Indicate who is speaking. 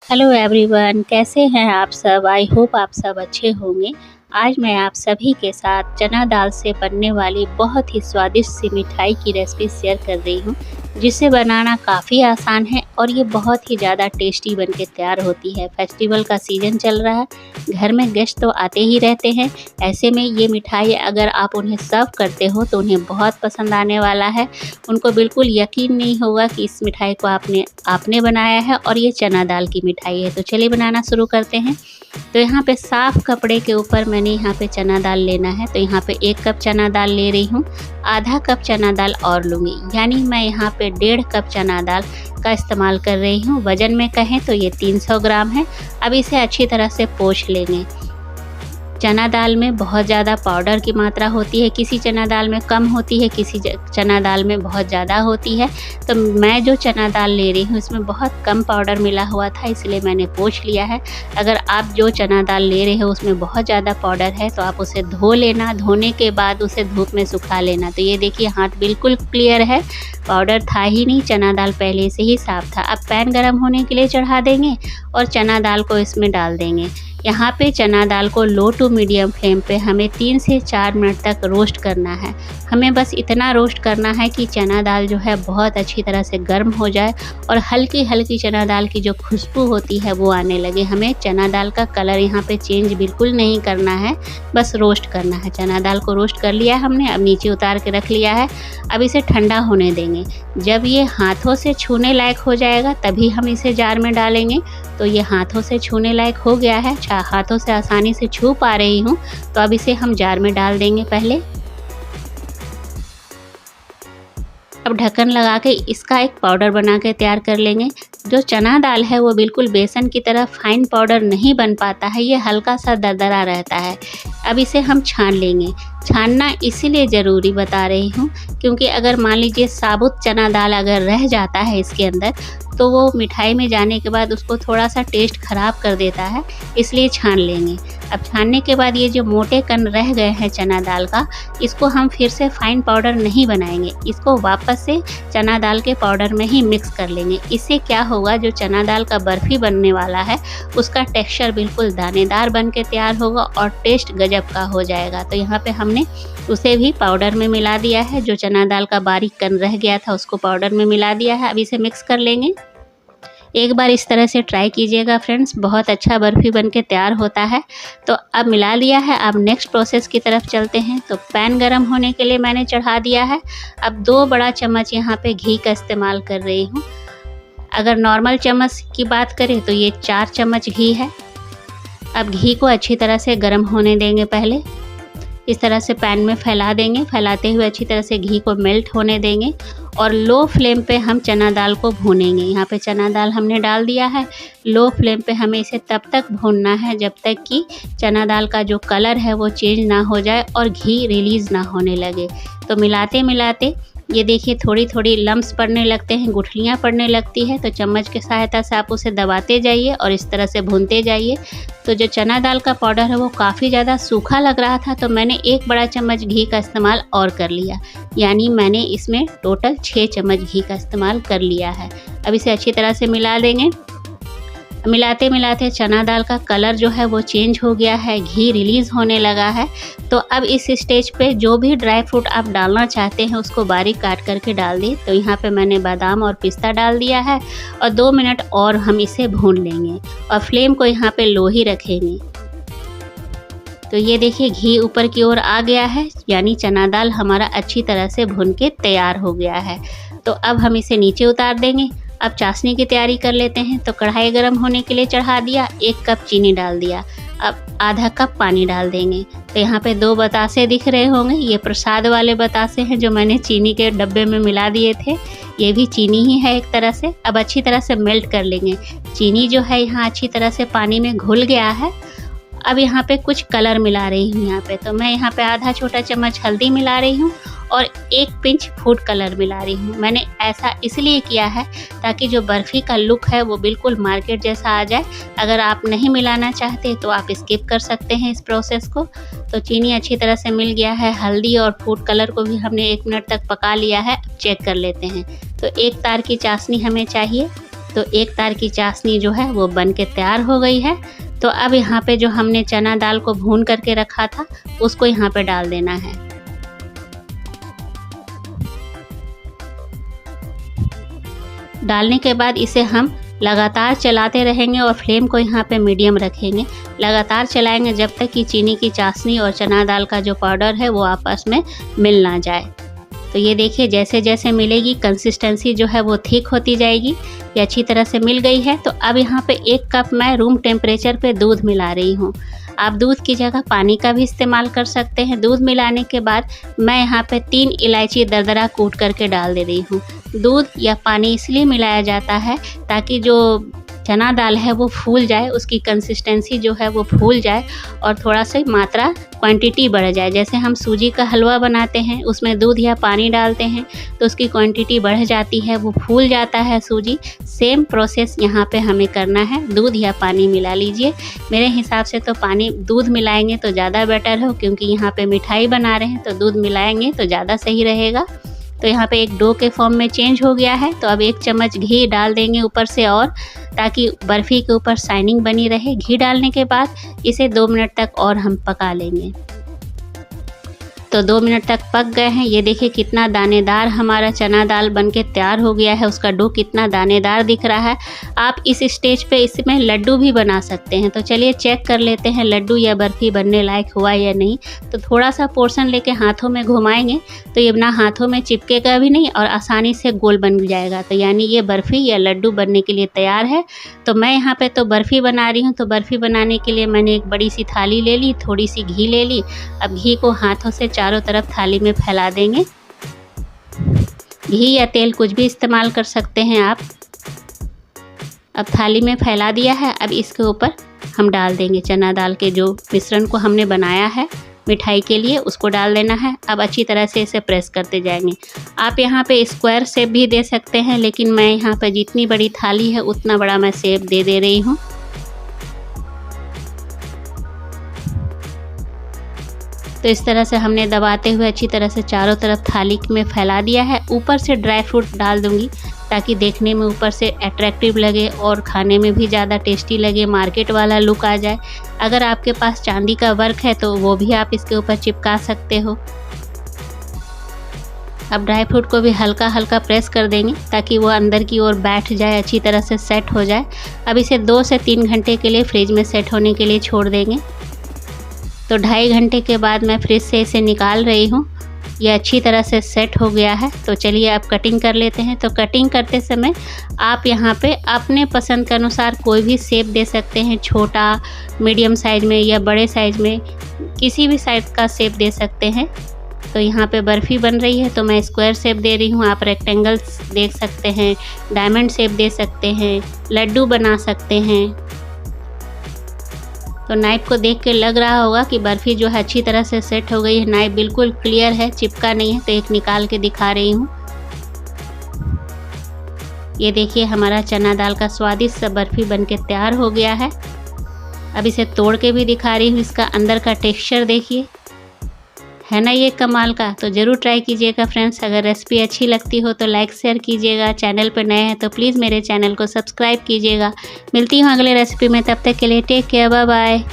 Speaker 1: Hello everyone, कैसे हैं आप सब? आई होप आप सब अच्छे होंगे। आज मैं आप सभी के साथ चना दाल से बनने वाली बहुत ही स्वादिष्ट सी मिठाई की रेसिपी शेयर कर रही हूँ, जिसे बनाना काफ़ी आसान है और ये बहुत ही ज़्यादा टेस्टी बनके तैयार होती है। फेस्टिवल का सीज़न चल रहा है, घर में गेस्ट तो आते ही रहते हैं। ऐसे में ये मिठाई अगर आप उन्हें सर्व करते हो तो उन्हें बहुत पसंद आने वाला है। उनको बिल्कुल यकीन नहीं होगा कि इस मिठाई को आपने बनाया है और ये चना दाल की मिठाई है। तो चलिए बनाना शुरू करते हैं। तो यहाँ पे साफ़ कपड़े के ऊपर मैंने यहाँ पे चना दाल लेना है। तो यहाँ पे 1 कप चना दाल ले रही हूँ, आधा कप चना दाल और लूँगी, यानी मैं यहाँ पे 1.5 कप चना दाल का इस्तेमाल कर रही हूँ। वज़न में कहें तो ये 300 ग्राम है। अब इसे अच्छी तरह से पोंछ लेंगे। चना दाल में बहुत ज़्यादा पाउडर की मात्रा होती है, किसी चना दाल में कम होती है, किसी चना दाल में बहुत ज़्यादा होती है। तो मैं जो चना दाल ले रही हूँ इसमें बहुत कम पाउडर मिला हुआ था, इसलिए मैंने पोंछ लिया है। अगर आप जो चना दाल ले रहे हो उसमें बहुत ज़्यादा पाउडर है तो आप उसे धो लेना, धोने के बाद उसे धूप में सुखा लेना। तो ये देखिए हाथ बिल्कुल क्लियर है, पाउडर था ही नहीं, चना दाल पहले से ही साफ़ था। अब पैन गर्म होने के लिए चढ़ा देंगे और चना दाल को इसमें डाल देंगे। यहाँ पे चना दाल को लो टू मीडियम फ्लेम पे हमें 3 से 4 मिनट तक रोस्ट करना है। हमें बस इतना रोस्ट करना है कि चना दाल जो है बहुत अच्छी तरह से गर्म हो जाए और हल्की हल्की चना दाल की जो खुशबू होती है वो आने लगे। हमें चना दाल का कलर यहाँ पे चेंज बिल्कुल नहीं करना है, बस रोस्ट करना है। चना दाल को रोस्ट कर लिया हमने, अब नीचे उतार के रख लिया है। अब इसे ठंडा होने देंगे। जब ये हाथों से छूने लायक हो जाएगा तभी हम इसे जार में डालेंगे। तो ये हाथों से छूने लायक हो गया है, हाथों से आसानी से छू पा रही हूँ। तो अब इसे हम जार में डाल देंगे पहले। अब ढक्कन लगा के इसका एक पाउडर बना के तैयार कर लेंगे। जो चना दाल है वो बिल्कुल बेसन की तरह फाइन पाउडर नहीं बन पाता है, ये हल्का सा दरदरा रहता है। अब इसे हम छान लेंगे। छानना इसीलिए ज़रूरी बता रही हूँ क्योंकि अगर मान लीजिए साबुत चना दाल अगर रह जाता है इसके अंदर तो वो मिठाई में जाने के बाद उसको थोड़ा सा टेस्ट ख़राब कर देता है, इसलिए छान लेंगे। अब छानने के बाद ये जो मोटे कण रह गए हैं चना दाल का, इसको हम फिर से फाइन पाउडर नहीं बनाएंगे, इसको वापस से चना दाल के पाउडर में ही मिक्स कर लेंगे। इससे क्या होगा, जो चना दाल का बर्फ़ी बनने वाला है उसका टेक्सचर बिल्कुल दानेदार बन के तैयार होगा और टेस्ट गजब का हो जाएगा। तो यहाँ पे हमने उसे भी पाउडर में मिला दिया है। जो चना दाल का बारीक कण रह गया था उसको पाउडर में मिला दिया है। अब इसे मिक्स कर लेंगे। एक बार इस तरह से ट्राई कीजिएगा फ्रेंड्स, बहुत अच्छा बर्फ़ी बनके तैयार होता है। तो अब मिला लिया है, अब नेक्स्ट प्रोसेस की तरफ चलते हैं। तो पैन गरम होने के लिए मैंने चढ़ा दिया है। अब 2 बड़ा चम्मच यहाँ पे घी का इस्तेमाल कर रही हूँ। अगर नॉर्मल चम्मच की बात करें तो ये 4 चम्मच घी है। अब घी को अच्छी तरह से गर्म होने देंगे। पहले इस तरह से पैन में फैला देंगे, फैलाते हुए अच्छी तरह से घी को मेल्ट होने देंगे और लो फ्लेम पे हम चना दाल को भूनेंगे। यहाँ पे चना दाल हमने डाल दिया है। लो फ्लेम पे हमें इसे तब तक भूनना है जब तक कि चना दाल का जो कलर है वो चेंज ना हो जाए और घी रिलीज़ ना होने लगे। तो मिलाते मिलाते ये देखिए थोड़ी थोड़ी लम्स पड़ने लगते हैं, गुठलियाँ पड़ने लगती है। तो चम्मच की सहायता से आप उसे दबाते जाइए और इस तरह से भूनते जाइए। तो जो चना दाल का पाउडर है वो काफ़ी ज़्यादा सूखा लग रहा था, तो मैंने 1 बड़ा चम्मच घी का इस्तेमाल और कर लिया, यानी मैंने इसमें टोटल 6 चम्मच घी का इस्तेमाल कर लिया है। अब इसे अच्छी तरह से मिला देंगे। मिलाते मिलाते चना दाल का कलर जो है वो चेंज हो गया है, घी रिलीज़ होने लगा है। तो अब इस स्टेज पे जो भी ड्राई फ्रूट आप डालना चाहते हैं उसको बारीक काट करके डाल दें। तो यहाँ पे मैंने बादाम और पिस्ता डाल दिया है और 2 मिनट और हम इसे भून लेंगे और फ्लेम को यहाँ पे लो ही रखेंगे। तो ये देखिए घी ऊपर की ओर आ गया है, यानी चना दाल हमारा अच्छी तरह से भून के तैयार हो गया है। तो अब हम इसे नीचे उतार देंगे। अब चाशनी की तैयारी कर लेते हैं। तो कढ़ाई गरम होने के लिए चढ़ा दिया, 1 कप चीनी डाल दिया। अब आधा कप पानी डाल देंगे। तो यहाँ पे 2 बतासे दिख रहे होंगे, ये प्रसाद वाले बतासे हैं जो मैंने चीनी के डब्बे में मिला दिए थे। ये भी चीनी ही है एक तरह से। अब अच्छी तरह से मेल्ट कर लेंगे। चीनी जो है यहाँ अच्छी तरह से पानी में घुल गया है। अब यहाँ पे कुछ कलर मिला रही हूँ यहाँ पे। तो मैं यहाँ पे आधा छोटा चम्मच हल्दी मिला रही हूँ और 1 पिंच फूड कलर मिला रही हूँ। मैंने ऐसा इसलिए किया है ताकि जो बर्फ़ी का लुक है वो बिल्कुल मार्केट जैसा आ जाए। अगर आप नहीं मिलाना चाहते तो आप स्किप कर सकते हैं इस प्रोसेस को। तो चीनी अच्छी तरह से मिल गया है, हल्दी और फूड कलर को भी हमने 1 मिनट तक पका लिया है। चेक कर लेते हैं। तो 1 तार की चाशनी हमें चाहिए। तो एक तार की चाशनी जो है वो बन के तैयार हो गई है। तो अब यहाँ पे जो हमने चना दाल को भून करके रखा था उसको यहाँ पे डाल देना है। डालने के बाद इसे हम लगातार चलाते रहेंगे और फ्लेम को यहाँ पे मीडियम रखेंगे। लगातार चलाएंगे जब तक कि चीनी की चाशनी और चना दाल का जो पाउडर है वो आपस में मिल ना जाए। तो ये देखिए जैसे जैसे मिलेगी कंसिस्टेंसी जो है वो थिक होती जाएगी। ये अच्छी तरह से मिल गई है। तो अब यहाँ पे 1 कप मैं रूम टेम्परेचर पे दूध मिला रही हूँ। आप दूध की जगह पानी का भी इस्तेमाल कर सकते हैं। दूध मिलाने के बाद मैं यहाँ पे 3 इलायची दरदरा कूट करके डाल दे रही हूँ। दूध या पानी इसलिए मिलाया जाता है ताकि जो चना दाल है वो फूल जाए, उसकी कंसिस्टेंसी जो है वो फूल जाए और थोड़ा सा मात्रा क्वांटिटी बढ़ जाए। जैसे हम सूजी का हलवा बनाते हैं, उसमें दूध या पानी डालते हैं तो उसकी क्वांटिटी बढ़ जाती है, वो फूल जाता है सूजी। सेम प्रोसेस यहाँ पे हमें करना है। दूध या पानी मिला लीजिए। मेरे हिसाब से तो दूध मिलाएंगे तो ज़्यादा बेटर हो, क्योंकि यहाँ पे मिठाई बना रहे हैं तो दूध मिलाएंगे तो ज़्यादा सही रहेगा। तो यहाँ पे एक डो के फॉर्म में चेंज हो गया है। तो अब 1 चम्मच घी डाल देंगे ऊपर से, और ताकि बर्फ़ी के ऊपर शाइनिंग बनी रहे। घी डालने के बाद इसे 2 मिनट तक और हम पका लेंगे। तो 2 मिनट तक पक गए हैं। ये देखिए कितना दानेदार हमारा चना दाल बनके तैयार हो गया है। उसका डो कितना दानेदार दिख रहा है। आप इस स्टेज पे इसमें लड्डू भी बना सकते हैं। तो चलिए चेक कर लेते हैं लड्डू या बर्फ़ी बनने लायक हुआ या नहीं। तो थोड़ा सा पोर्शन लेके हाथों में घुमाएंगे तो ये ना हाथों में चिपकेगा भी नहीं और आसानी से गोल बन जाएगा। तो यानी ये बर्फ़ी या लड्डू बनने के लिए तैयार है। तो मैं यहाँ पे तो बर्फ़ी बना रही हूँ। तो बर्फ़ी बनाने के लिए मैंने एक बड़ी सी थाली ले ली, थोड़ी सी घी ले ली। अब घी को हाथों से चारों तरफ थाली में फैला देंगे। घी या तेल कुछ भी इस्तेमाल कर सकते हैं आप। अब थाली में फैला दिया है। अब इसके ऊपर हम डाल देंगे चना दाल के जो मिश्रण को हमने बनाया है मिठाई के लिए, उसको डाल देना है। अब अच्छी तरह से इसे प्रेस करते जाएंगे। आप यहाँ पे स्क्वायर शेप भी दे सकते हैं, लेकिन मैं यहाँ पे जितनी बड़ी थाली है उतना बड़ा मैं शेप दे रही हूँ। तो इस तरह से हमने दबाते हुए अच्छी तरह से चारों तरफ थाली में फैला दिया है। ऊपर से ड्राई फ्रूट डाल दूंगी ताकि देखने में ऊपर से अट्रैक्टिव लगे और खाने में भी ज़्यादा टेस्टी लगे, मार्केट वाला लुक आ जाए। अगर आपके पास चांदी का वर्क है तो वो भी आप इसके ऊपर चिपका सकते हो। अब ड्राई फ्रूट को भी हल्का हल्का प्रेस कर देंगे ताकि वो अंदर की ओर बैठ जाए, अच्छी तरह से सेट हो जाए। अब इसे 2 से 3 घंटे के लिए फ्रिज में सेट होने के लिए छोड़ देंगे। तो 2.5 घंटे के बाद मैं फ्रिज से इसे निकाल रही हूँ। ये अच्छी तरह से सेट हो गया है। तो चलिए अब कटिंग कर लेते हैं। तो कटिंग करते समय आप यहाँ पे अपने पसंद के अनुसार कोई भी शेप दे सकते हैं। छोटा, मीडियम साइज में या बड़े साइज में, किसी भी साइज का शेप दे सकते हैं। तो यहाँ पे बर्फ़ी बन रही है तो मैं स्क्वायर शेप दे रही हूँ। आप रेक्टेंगल देख सकते हैं, डायमंड शेप दे सकते हैं, लड्डू बना सकते हैं। तो नाइफ को देख के लग रहा होगा कि बर्फ़ी जो है अच्छी तरह से सेट हो गई है। नाइफ बिल्कुल क्लियर है, चिपका नहीं है। तो एक निकाल के दिखा रही हूँ। ये देखिए हमारा चना दाल का स्वादिष्ट सा बर्फ़ी बनके तैयार हो गया है। अब इसे तोड़ के भी दिखा रही हूँ। इसका अंदर का टेक्सचर देखिए, है ना ये कमाल का। तो ज़रूर ट्राई कीजिएगा फ्रेंड्स। अगर रेसिपी अच्छी लगती हो तो लाइक शेयर कीजिएगा। चैनल पर नए हैं तो प्लीज़ मेरे चैनल को सब्सक्राइब कीजिएगा। मिलती हूँ अगले रेसिपी में, तब तक के लिए टेक केयर, बाय बाय।